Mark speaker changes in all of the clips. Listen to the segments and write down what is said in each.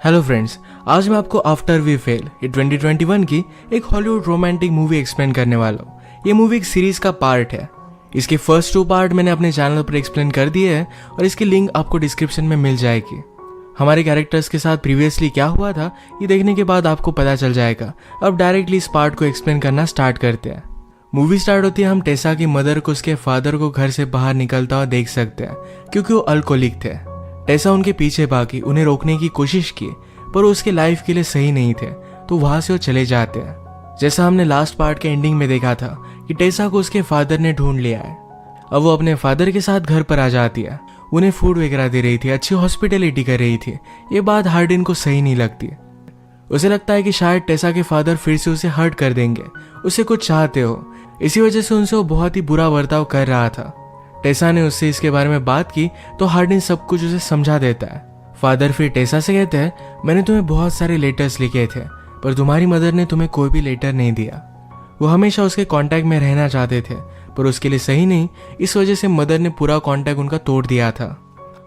Speaker 1: Hello friends, आज मैं आपको आफ्टर वी फेल ये 2021 की एक हॉलीवुड रोमांटिक मूवी एक्सप्लेन करने वाला हूँ। ये मूवी एक सीरीज का पार्ट है। इसके फर्स्ट 2 पार्ट मैंने अपने चैनल पर एक्सप्लेन कर दिए हैं और इसकी लिंक आपको डिस्क्रिप्शन में मिल जाएगी। हमारे कैरेक्टर्स के साथ प्रीवियसली क्या हुआ था ये देखने के बाद आपको पता चल जाएगा। अब डायरेक्टली इस पार्ट को एक्सप्लेन करना स्टार्ट करते हैं। मूवी स्टार्ट होती है, हम टेसा की मदर को उसके फादर को घर से बाहर निकलता हुआ देख सकते हैं क्योंकि वो अल्कोहलिक थे। टेसा उनके पीछे भागी, उन्हें रोकने की कोशिश की पर उसके लाइफ के लिए सही नहीं थे तो वहां से वो चले जाते हैं। जैसा हमने लास्ट पार्ट के एंडिंग में देखा था कि टेसा को उसके फादर ने ढूंढ लिया है। अब वो अपने फादर के साथ घर पर आ जाती है, उन्हें फूड वगैरह दे रही थी, अच्छी हॉस्पिटलिटी कर रही थी। ये बात हार्डिन को सही नहीं लगती। उसे लगता है कि शायद टेसा के फादर फिर से उसे हर्ट कर देंगे, उसे कुछ चाहते हो, इसी वजह से उनसे वो बहुत ही बुरा बर्ताव कर रहा था। टेसा ने उससे इसके बारे में बात की तो हार्डिन सब कुछ उसे समझा देता है। फादर फिर टेसा से कहते हैं, मैंने तुम्हें बहुत सारे लेटर्स लिखे थे पर तुम्हारी मदर ने तुम्हें कोई भी लेटर नहीं दिया। वो हमेशा उसके कांटेक्ट में रहना चाहते थे पर उसके लिए सही नहीं, इस वजह से मदर ने पूरा कांटेक्ट उनका तोड़ दिया था।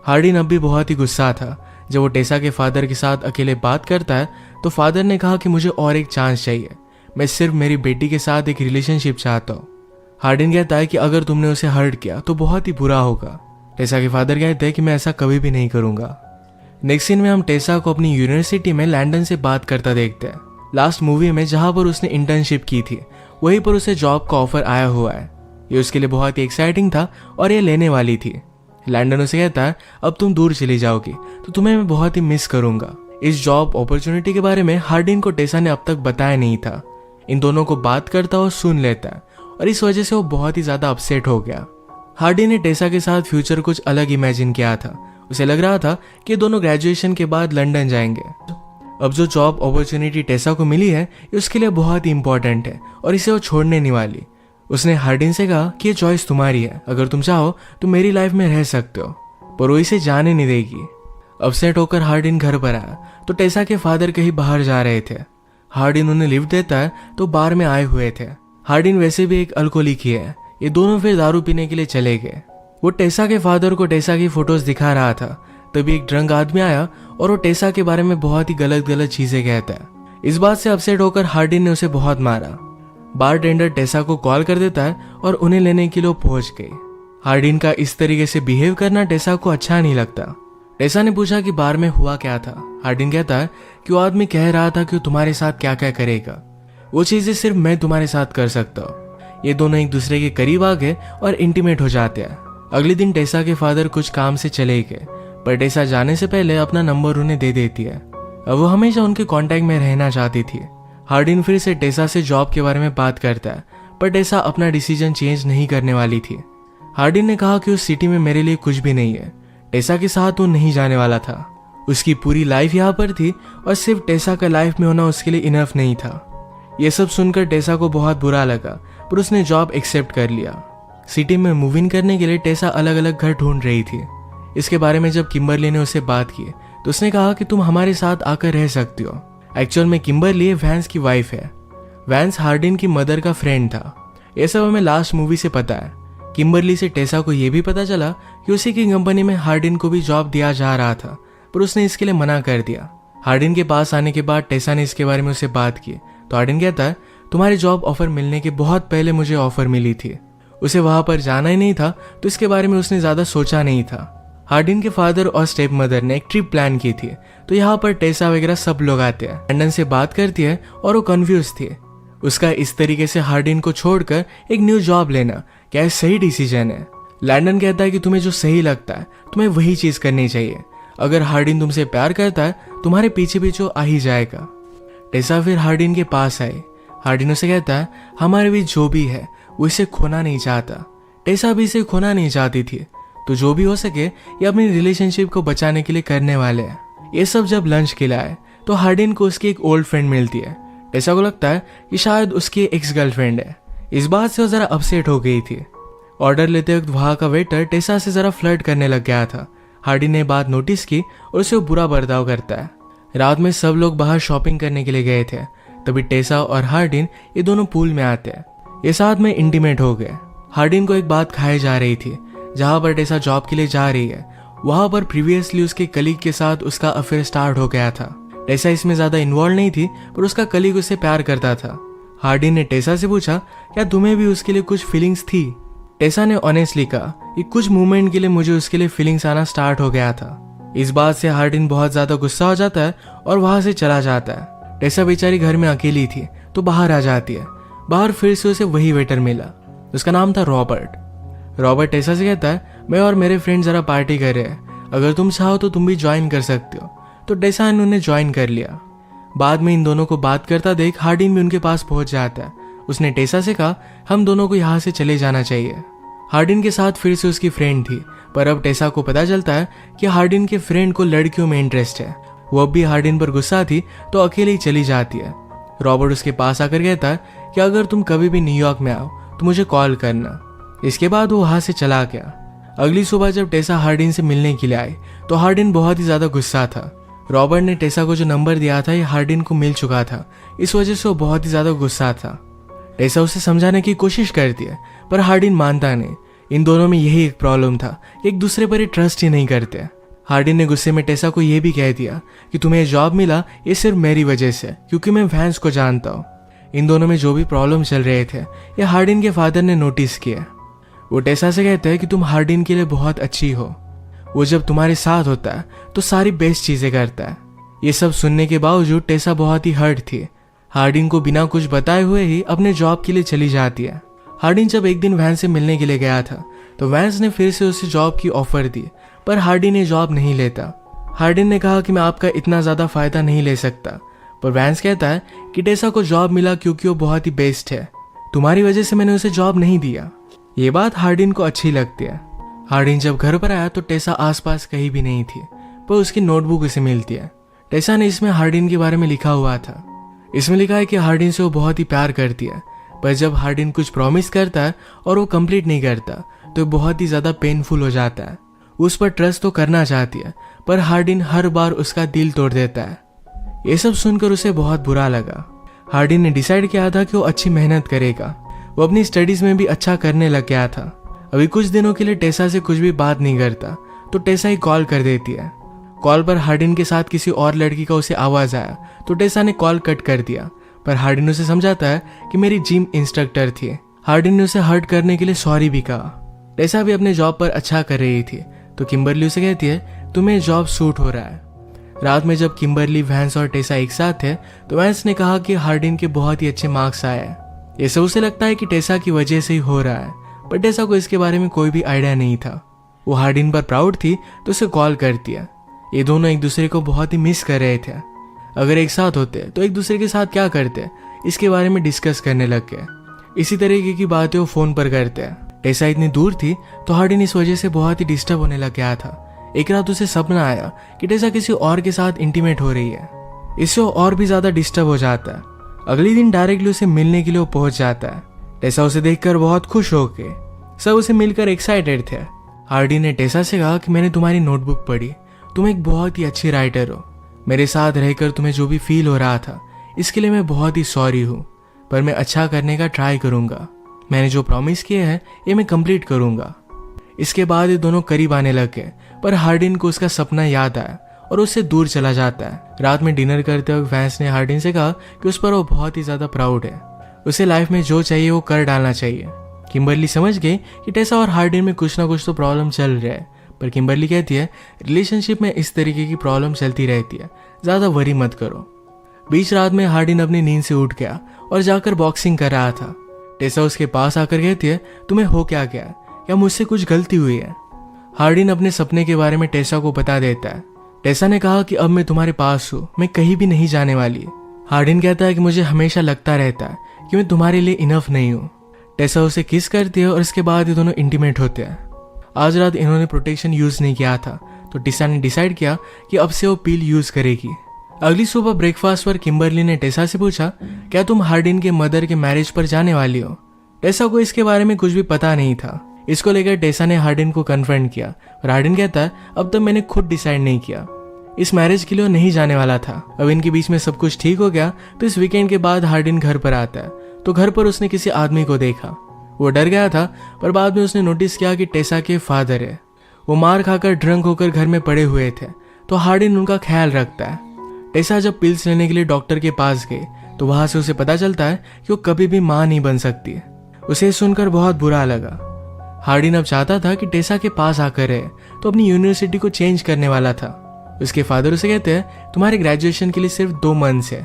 Speaker 1: हार्डिन अब भी बहुत ही गुस्सा था। जब वो टेसा के फादर के साथ अकेले बात करता है तो फादर ने कहा कि मुझे और एक चांस चाहिए, मैं सिर्फ मेरी बेटी के साथ एक रिलेशनशिप चाहता हूँ। हार्डिन कहता है कि अगर तुमने उसे हर्ट किया तो बहुत ही बुरा होगा। टेसा के फादर कहते हैं कि मैं ऐसा कभी भी नहीं करूंगा। नेक्स्ट सीन में हम टेसा को अपनी यूनिवर्सिटी में लैंडन से बात करता देखते हैं। लास्ट मूवी में जहां पर उसने इंटर्नशिप की थी वहीं पर उसे जॉब का ऑफर आया हुआ है। ये उसके लिए बहुत ही एक्साइटिंग था और ये लेने वाली थी। लैंडन उसे कहता है, अब तुम दूर चली जाओगी तो तुम्हें मैं बहुत ही मिस करूंगा। इस जॉब अपॉर्चुनिटी के बारे में हार्डिन को टेसा ने अब तक बताया नहीं था। इन दोनों को बात करता और सुन लेता है और इस वजह से वो बहुत ही ज्यादा अपसेट हो गया। हार्डिन ने टेसा के साथ फ्यूचर कुछ अलग इमेजिन किया था। उसे लग रहा था कि दोनों ग्रेजुएशन के बाद लंदन जाएंगे। अब जो जॉब अपॉर्चुनिटी टेसा को मिली है ये उसके लिए बहुत ही इंपॉर्टेंट है और इसे वो छोड़ने नहीं वाली। उसने हार्डिन से कहा कि ये चॉइस तुम्हारी है, अगर तुम चाहो तो मेरी लाइफ में रह सकते हो, पर वो इसे जाने नहीं देगी। अपसेट होकर हार्डिन घर पर आया तो टेसा के फादर कहीं बाहर जा रहे थे। हार्डिन उन्हें लिफ्ट देता है तो बार में आए हुए थे। हार्डिन वैसे भी एक अल्कोहलिक ही है। ये दोनों फिर दारू पीने के लिए चले गए। वो टेसा के फादर को टेसा की फोटोज दिखा रहा था, तभी एक ड्रंक आदमी आया और वो टेसा के बारे में बहुत ही गलत गलत चीजें कहता है। इस बात से अपसेट होकर हार्डिन ने उसे बहुत मारा। बारटेंडर टेसा को कॉल कर देता है और उन्हें लेने के लिए पहुंच गई। हार्डिन का इस तरीके से बिहेव करना टेसा को अच्छा नहीं लगता। टेसा ने पूछा कि बार में हुआ क्या था। हार्डिन कहता है कि वो आदमी कह रहा था कि वो तुम्हारे साथ क्या क्या करेगा, वो चीजें सिर्फ मैं तुम्हारे साथ कर सकता हूँ। ये दोनों एक दूसरे के करीब आ गए और इंटीमेट हो जाते हैं। अगले दिन टेसा के फादर कुछ काम से चले गए पर टेसा जाने से पहले अपना नंबर उन्हें दे देती है। अब वो हमेशा उनके कांटेक्ट में रहना चाहती थी। हार्डिन फिर से टेसा से जॉब के बारे में बात करता है पर टेसा अपना डिसीजन चेंज नहीं करने वाली थी। हार्डिन ने कहा कि उस सिटी में मेरे लिए कुछ भी नहीं है। टेसा के साथ वो नहीं जाने वाला था। उसकी पूरी लाइफ यहाँ पर थी और सिर्फ टेसा का लाइफ में होना उसके लिए इनफ नहीं था। ये सब सुनकर टेसा को बहुत बुरा लगा पर उसने जॉब एक्सेप्ट कर लिया। सिटी में मूव इन करने के लिए टेसा अलग अलग घर ढूंढ रही थी। इसके बारे में जब किम्बरली ने उससे बात की तो उसने कहा कि तुम हमारे साथ आकर रह सकती हो। एक्चुअल में किम्बरली वैंस की वाइफ है। वैंस हार्डिन की मदर का फ्रेंड था। ये सब हमें लास्ट मूवी से पता है। किम्बरली से टेसा को यह भी पता चला कि उसी की कंपनी में हार्डिन को भी जॉब दिया जा रहा था पर उसने इसके लिए मना कर दिया। हार्डिन के पास आने के बाद टेसा ने इसके बारे में उससे बात की तो हार्डिन कहता है, तुम्हारी जॉब ऑफर मिलने के बहुत पहले मुझे ऑफर मिली थी। उसे वहां पर जाना ही नहीं था तो इसके बारे में उसने ज्यादा सोचा नहीं था। हार्डिन के फादर और स्टेप मदर ने एक ट्रिप प्लान की थी तो यहाँ पर टेसा वगैरह सब लोग आते हैं। लंदन से बात करती है और वो कंफ्यूज थी। उसका इस तरीके से हार्डिन को छोड़कर एक न्यू जॉब लेना क्या सही डिसीजन है? लैंडन कहता है कि तुम्हें जो सही लगता है तुम्हें वही चीज करनी चाहिए। अगर हार्डिन तुमसे प्यार करता है तुम्हारे पीछे पीछे आ ही जाएगा। टेसा फिर हार्डिन के पास आई। हार्डिन उसे कहता है, हमारे बीच जो भी है वो इसे खोना नहीं चाहता। टेसा भी इसे खोना नहीं चाहती थी तो जो भी हो सके ये अपनी रिलेशनशिप को बचाने के लिए करने वाले हैं। ये सब जब लंच खिलाए तो हार्डिन को उसकी एक ओल्ड फ्रेंड मिलती है। टेसा को लगता है कि शायद उसकी एक्स गर्लफ्रेंड है। इस बात से वो जरा अपसेट हो गई थी। ऑर्डर लेते वक्त वहां का वेटर टेसा से जरा फ्लर्ट करने लग गया था। हार्डिन ने बात नोटिस की और उसे बुरा बर्ताव करता है। रात में सब लोग बाहर शॉपिंग करने के लिए गए थे, तभी टेसा और हार्डिन ये दोनों पूल में आते हैं। ये साथ में इंटीमेट हो गए। हार्डिन को एक बात खाई जा रही थी। जहां पर टेसा जॉब के लिए जा रही है वहां पर प्रीवियसली उसके कलीग के साथ उसका अफेयर स्टार्ट हो गया था। टेसा इसमें ज्यादा इन्वॉल्व नहीं थी, पर उसका कलीग उससे प्यार करता था। हार्डिन ने टेसा से पूछा, क्या तुम्हें भी उसके लिए कुछ फीलिंग्स थी? टेसा ने ऑनेस्टली कहा कि कुछ मोमेंट के लिए मुझे उसके लिए फीलिंग्स आना स्टार्ट हो गया था। इस बात से हार्डिन बहुत ज्यादा गुस्सा हो जाता है और वहां से चला जाता है। टेसा बेचारी घर में अकेली थी तो बाहर आ जाती है। बाहर फिर से उसे वही वेटर मिला, उसका नाम था रॉबर्ट। रॉबर्ट टेसा से कहता है, मैं और मेरे फ्रेंड जरा पार्टी कर रहे हैं, अगर तुम चाहो तो तुम भी ज्वाइन कर सकते हो। तो टेसा ने उन्हें ज्वाइन कर लिया। बाद में इन दोनों को बात करता देख हार्डिन भी उनके पास पहुंच जाता है। उसने टेसा से कहा, हम दोनों को यहाँ से चले जाना चाहिए। हार्डिन के साथ फिर से उसकी फ्रेंड थी, पर अब टेसा को पता चलता है कि हार्डिन के फ्रेंड को लड़कियों में इंटरेस्ट है। वो अब भी हार्डिन पर गुस्सा थी तो अकेले ही चली जाती है। रॉबर्ट उसके पास आकर कहता है कि अगर तुम कभी भी न्यूयॉर्क में आओ तो मुझे कॉल करना। इसके बाद वो वहां से चला गया। अगली सुबह जब टेसा हार्डिन से मिलने के लिए आई तो हार्डिन बहुत ही ज्यादा गुस्सा था। रॉबर्ट ने टेसा को जो नंबर दिया था ये हार्डिन को मिल चुका था, इस वजह से वो बहुत ही ज्यादा गुस्सा था। टेसा उसे समझाने की कोशिश करती है पर हार्डिन मानता नहीं। इन दोनों में यही एक प्रॉब्लम था, एक दूसरे पर ट्रस्ट ही नहीं करते। हार्डिन ने गुस्से में टेसा को यह भी कह दिया कि तुम्हें ये जॉब मिला ये सिर्फ मेरी वजह से, क्योंकि मैं वैंस को जानता हूँ। इन दोनों में जो भी प्रॉब्लम चल रहे थे ये हार्डिन के फादर ने नोटिस किया। वो टेसा से कहते हैं कि तुम हार्डिन के लिए बहुत अच्छी हो, वो जब तुम्हारे साथ होता है तो सारी बेस्ट चीजें करता है। ये सब सुनने के बावजूद टेसा बहुत ही हर्ट थी। हार्डिन को बिना कुछ बताए हुए ही अपने जॉब के लिए चली जाती है। हार्डिन जब एक दिन वैंस से मिलने के लिए गया था तो वैंस ने फिर से उसे जॉब की ऑफर दी, पर हार्डिन ये जॉब नहीं लेता। हार्डिन ने कहा कि मैं आपका इतना ज्यादा फायदा नहीं ले सकता, पर वैंस कहता है कि टेसा को जॉब मिला क्योंकि वो बहुत ही बेस्ट है, तुम्हारी वजह से मैंने उसे जॉब नहीं दिया। ये बात हार्डिन को अच्छी लगती है। हार्डिन जब घर पर आया तो टेसा आसपास कहीं भी नहीं थी, पर उसकी नोटबुक उसे मिलती है। टेसा ने इसमें हार्डिन के बारे में लिखा हुआ था। इसमें लिखा है कि हार्डिन से वो बहुत ही प्यार करती है, पर जब हार्डिन कुछ प्रॉमिस करता है और वो कंप्लीट नहीं करता तो बहुत ही ज्यादा पेनफुल हो जाता है। उस पर ट्रस्ट तो करना चाहती है, पर हार्डिन हर बार उसका दिल तोड़ देता है। ये सब सुनकर उसे बहुत बुरा लगा। हार्डिन ने डिसाइड किया था कि वो अच्छी मेहनत करेगा। वो अपनी स्टडीज में भी अच्छा करने लग गया था। अभी कुछ दिनों के लिए टेसा से कुछ भी बात नहीं करता तो टेसा ही कॉल कर देती है। कॉल पर हार्डिन के साथ किसी और लड़की का उसे आवाज आया तो टेसा ने कॉल कट कर दिया, पर हार्डिन उसे समझाता है कि मेरी जिम इंस्ट्रक्टर थी। हार्डिन ने उसे हर्ट करने के लिए सॉरी भी कहा। टेसा भी अपने जॉब पर अच्छा कर रही थी तो किम्बरली उसे कहती है तुम्हें जॉब सूट हो रहा है। रात में जब किम्बरली, वैंस और टेसा एक साथ थे तो वैंस ने कहा कि हार्डिन के बहुत ही अच्छे मार्क्स आए हैं। ये सब उसे लगता है कि टेसा की वजह से ही हो रहा है, पर टेसा को इसके बारे में कोई भी आइडिया नहीं था। वो हार्डिन पर प्राउड थी तो उसे कॉल करती है। ये दोनों एक दूसरे को बहुत ही मिस कर रहे थे। अगर एक साथ होते तो एक दूसरे के साथ क्या करते इसके बारे में डिस्कस करने लग गए। इसी तरीके की बातें वो फोन पर करते हैं। टेसा इतनी दूर थी तो हार्डिन इस वजह से बहुत ही डिस्टर्ब होने लग गया था। एक रात उसे सपना आया कि टेसा किसी और के साथ इंटीमेट हो रही है। इससे वो और भी ज्यादा डिस्टर्ब हो जाता है। अगले दिन डायरेक्टली उसे मिलने के लिए वो पहुंच जाता है। टेसा उसे देखकर बहुत खुश हो गए। सब उसे मिलकर एक्साइटेड थे। हार्डिन ने टेसा से कहा कि मैंने तुम्हारी नोटबुक पढ़ी, तुम एक बहुत ही अच्छी राइटर हो। मेरे साथ रहकर तुम्हें जो भी फील हो रहा था इसके लिए मैं बहुत ही सॉरी हूँ, पर मैं अच्छा करने का ट्राई करूंगा। मैंने जो प्रॉमिस किए हैं ये मैं कंप्लीट करूंगा। इसके बाद ये दोनों करीब आने लग गए, पर हार्डिन को उसका सपना याद आया और उससे दूर चला जाता है। रात में डिनर करते वक्त वैंस ने हार्डिन से कहा कि उस पर वो बहुत ही ज्यादा प्राउड है, उसे लाइफ में जो चाहिए वो कर डालना चाहिए। किम्बरली समझ गई कि टेसा और हार्डिन में कुछ ना कुछ तो प्रॉब्लम चल रहा है, पर किम्बरली कहती है रिलेशनशिप में इस तरीके की प्रॉब्लम चलती रहती है, ज्यादा वरी मत करो। बीच रात में हार्डिन अपनी नींद से उठ गया और जाकर बॉक्सिंग कर रहा था। टेसा उसके पास आकर कहती है तुम्हें हो क्या गया, क्या मुझसे कुछ गलती हुई है? हार्डिन अपने सपने के बारे में टेसा को बता देता है। टेसा ने कहा कि अब मैं तुम्हारे पास हूँ, मैं कहीं भी नहीं जाने वाली। हार्डिन कहता है कि मुझे हमेशा लगता रहता है कि मैं तुम्हारे लिए इनफ नहीं हूँ। टेसा उसे किस करती है और इसके बाद ये दोनों इंटीमेट होते हैं। आज रात इन्होंने प्रोटेक्शन यूज नहीं किया था तो टेसा ने डिसाइड किया कि अब से वो पील यूज करेगी। अगली सुबह ब्रेकफास्ट पर किम्बरली ने टेसा से पूछा क्या तुम हार्डिन के मदर के मैरिज पर जाने वाली हो? टेसा को इसके बारे में कुछ भी पता नहीं था। इसको लेकर टेसा ने हार्डिन को कन्फ्रंट किया और हार्डिन कहता है अब तक मैंने खुद डिसाइड नहीं किया, इस मैरिज के लिए नहीं जाने वाला था। अब इनके बीच में सब कुछ ठीक हो गया तो इस वीकेंड के बाद हार्डिन घर पर आता है तो घर पर उसने किसी आदमी को देखा। वो डर गया था पर बाद में उसने नोटिस किया कि टेसा के फादर है। वो मार खाकर ड्रंक होकर घर में पड़े हुए थे तो हार्डिन उनका ख्याल रखता है। टेसा जब पिल्स लेने के लिए डॉक्टर के पास गए तो वहां से उसे पता चलता है कि वो कभी भी मां नहीं बन सकती। उसे सुनकर बहुत बुरा लगा। हार्डिन अब चाहता था कि टेसा के पास आकर रहे, तो अपनी यूनिवर्सिटी को चेंज करने वाला था। उसके फादर उसे कहते हैं तुम्हारे ग्रेजुएशन के लिए सिर्फ 2 मंथ्स है,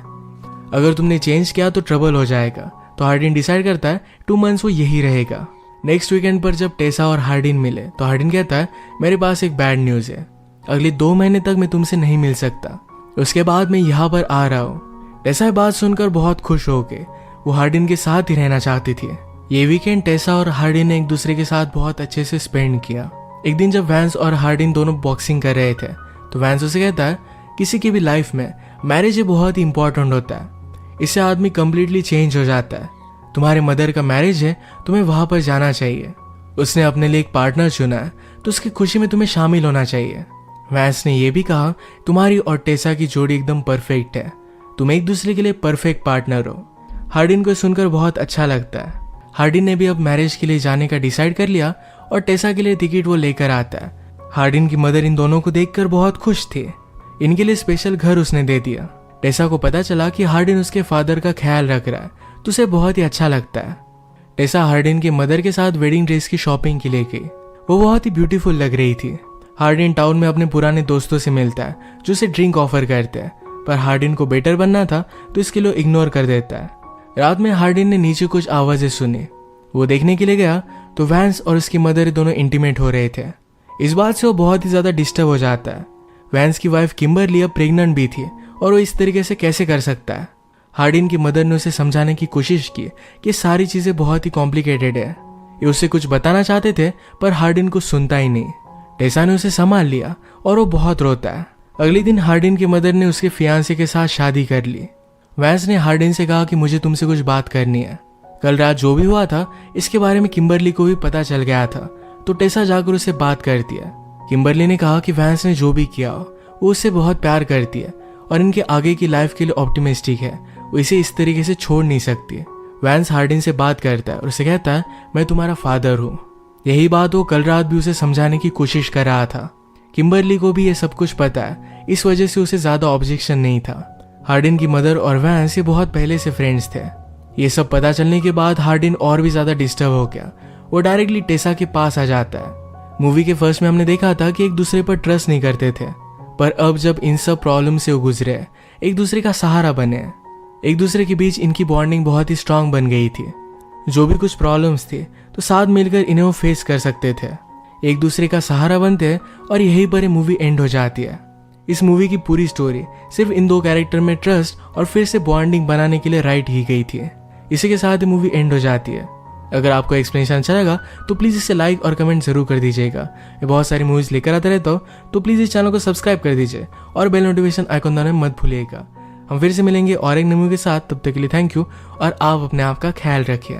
Speaker 1: अगर तुमने चेंज किया तो ट्रबल हो जाएगा। तो हार्डिन डिसाइड करता है 2 मंथ्स वो यही रहेगा। नेक्स्ट वीकेंड पर जब टेसा और हार्डिन मिले तो हार्डिन कहता है मेरे पास एक बैड न्यूज है, अगले 2 महीने तक मैं तुमसे नहीं मिल सकता, उसके बाद मैं यहाँ पर आ रहा हूँ। टेसा बात सुनकर बहुत खुश हो गए, वो हार्डिन के साथ ही रहना चाहती थी। ये वीकेंड टेसा और हार्डिन ने एक दूसरे के साथ बहुत अच्छे से स्पेंड किया। एक दिन जब वैंस और हार्डिन दोनों बॉक्सिंग कर रहे थे तो वैंस उसे कहता है किसी की भी लाइफ में मैरिज बहुत ही इंपॉर्टेंट होता है, इससे आदमी कंप्लीटली चेंज हो जाता है। तुम्हारे मदर का मैरिज है, तुम्हें वहां पर जाना चाहिए। उसने अपने लिए एक पार्टनर चुना है तो उसकी खुशी में तुम्हें शामिल होना चाहिए। वैंस ने यह भी कहा तुम्हारी और टेसा की जोड़ी एकदम परफेक्ट है, तुम एक दूसरे के लिए परफेक्ट पार्टनर हो। हार्डिन को सुनकर बहुत अच्छा लगता है। हार्डिन ने भी अब मैरिज के लिए जाने का डिसाइड कर लिया और टेसा के लिए टिकट वो लेकर आता है। हार्डिन की मदर इन दोनों को देखकर बहुत खुश थी, इनके लिए स्पेशल घर उसने दे दिया। टेसा को पता चला कि हार्डिन उसके फादर का ख्याल रख रहा है तो उसे बहुत ही अच्छा लगता है। टेसा हार्डिन की मदर के साथ वेडिंग ड्रेस की शॉपिंग के लिए गई, वो बहुत ही ब्यूटीफुल लग रही थी। हार्डिन टाउन में अपने पुराने दोस्तों से मिलता है जो उसे ड्रिंक ऑफर करते हैं, पर हार्डिन को बेटर बनना था तो इसके लिए इग्नोर कर देता है। रात में हार्डिन ने नीचे कुछ आवाजें सुनी, वो देखने के लिए गया तो वैंस और उसकी मदर दोनों इंटीमेट हो रहे थे। इस बात से वो बहुत ही ज्यादा डिस्टर्ब हो जाता है। वैंस की वाइफ किम्बरली अब प्रेग्नेंट भी थी और वो इस तरीके से कैसे कर सकता है। हार्डिन की मदर ने उसे समझाने की कोशिश की कि सारी चीजें बहुत ही कॉम्प्लिकेटेड है, ये उसे कुछ बताना चाहते थे पर हार्डिन को सुनता ही नहीं। टेसा ने उसे संभाल लिया और वो बहुत रोता है। अगले दिन हार्डिन की मदर ने उसके फियांसे के साथ शादी कर ली। वैंस ने हार्डिन से कहा कि मुझे तुमसे कुछ बात करनी है। कल रात जो भी हुआ था इसके बारे में किम्बरली को भी पता चल गया था, तो टेसा जाकर उसे बात करती है। किम्बरली ने कहा कि वैंस ने जो भी किया वो उससे बहुत प्यार करती है और इनके आगे की लाइफ के लिए ऑप्टिमिस्टिक है, वो इसे इस तरीके से छोड़ नहीं सकती। वैंस हार्डिन से बात करता है और उसे कहता है मैं तुम्हारा फादर हूँ। यही बात वो कल रात भी उसे समझाने की कोशिश कर रहा था। किम्बरली को भी ये सब कुछ पता है, इस वजह से उसे ज्यादा ऑब्जेक्शन नहीं था। हार्डिन की मदर और वैंस ये बहुत पहले से फ्रेंड्स थे। ये सब पता चलने के बाद हार्डिन और भी ज्यादा डिस्टर्ब हो गया, वो डायरेक्टली टेसा के पास आ जाता है। मूवी के फर्स्ट में हमने देखा था कि एक दूसरे पर ट्रस्ट नहीं करते थे, पर अब जब इन सब प्रॉब्लम से वो गुजरे, एक दूसरे का सहारा बने, एक दूसरे के बीच इनकी बॉन्डिंग बहुत ही स्ट्रांग बन गई थी। जो भी कुछ प्रॉब्लम्स थी तो साथ मिलकर इन्हें वो फेस कर सकते थे, एक दूसरे का सहारा बनते और यही पर मूवी एंड हो जाती है। इस मूवी की पूरी स्टोरी सिर्फ इन 2 कैरेक्टर में ट्रस्ट और फिर से बॉन्डिंग बनाने के लिए राइट की गई थी। इसी के साथ ही मूवी एंड हो जाती है। अगर आपको एक्सप्लेनेशन अच्छा लगा तो प्लीज़ इसे लाइक और कमेंट जरूर कर दीजिएगा। मैं बहुत सारी मूवीज लेकर आता रहता हूँ, तो प्लीज़ इस चैनल को सब्सक्राइब कर दीजिए और बेल नोटिफिकेशन आइकन दबाना मत भूलिएगा। हम फिर से मिलेंगे और एक नई मूवी के साथ, तब तक के लिए थैंक यू और आप अपने आप का ख्याल रखिए।